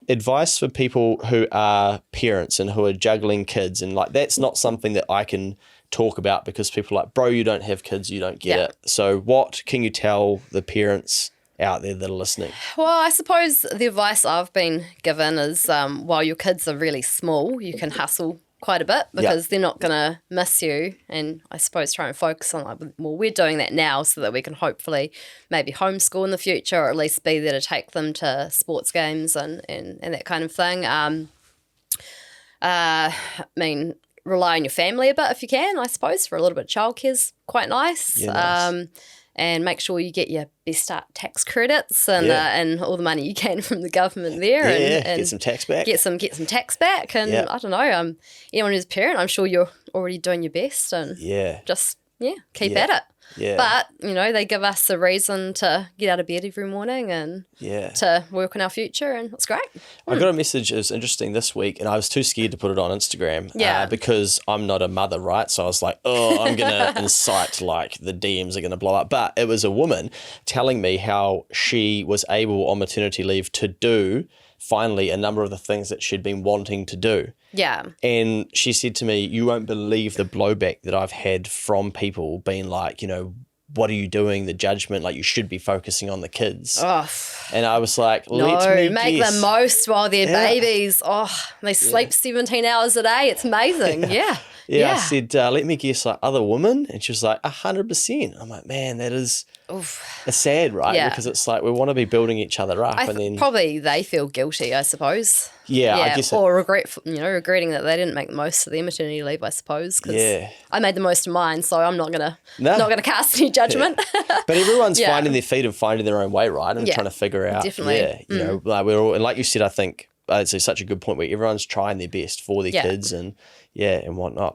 advice for people who are parents and who are juggling kids, and like that's not something that I can talk about because people are like, bro, you don't have kids, you don't get it. So what can you tell the parents out there that are listening? Well, I suppose the advice I've been given is while your kids are really small, you can hustle quite a bit because they're not going to miss you, and I suppose try and focus on, like, well, we're doing that now so that we can hopefully maybe homeschool in the future, or at least be there to take them to sports games and that kind of thing. I mean, rely on your family a bit if you can, I suppose, for a little bit of childcare's quite nice. Nice. And make sure you get your best start tax credits and all the money you can from the government there. And get some tax back. Get some tax back. And I don't know, anyone who's a parent, I'm sure you're already doing your best and just keep at it. Yeah. But, you know, they give us a reason to get out of bed every morning and to work on our future, and it's great. I got a message, it was interesting this week, and I was too scared to put it on Instagram because I'm not a mother, right? So I was like, I'm going to incite, like the DMs are going to blow up. But it was a woman telling me how she was able on maternity leave to do finally a number of the things that she'd been wanting to do. Yeah. And she said to me, you won't believe the blowback that I've had from people being like, you know, what are you doing? The judgment, like you should be focusing on the kids. Oh. And I was like, let me make guess. the most while they're babies. Oh, they sleep 17 hours a day. It's amazing. Yeah. I said, let me guess, like other women? And she was like, 100%. I'm like, man, that is it's sad, right? Yeah. Because it's like we want to be building each other up. And then probably they feel guilty, I suppose. Yeah, I guess. Or regretting that they didn't make the most of their maternity leave, I suppose. Because I made the most of mine, so I'm not gonna cast any judgment. But everyone's finding their feet and finding their own way, right? And trying to figure out. Definitely. You know, like we're all, and like you said, I think it's such a good point where everyone's trying their best for their kids and whatnot.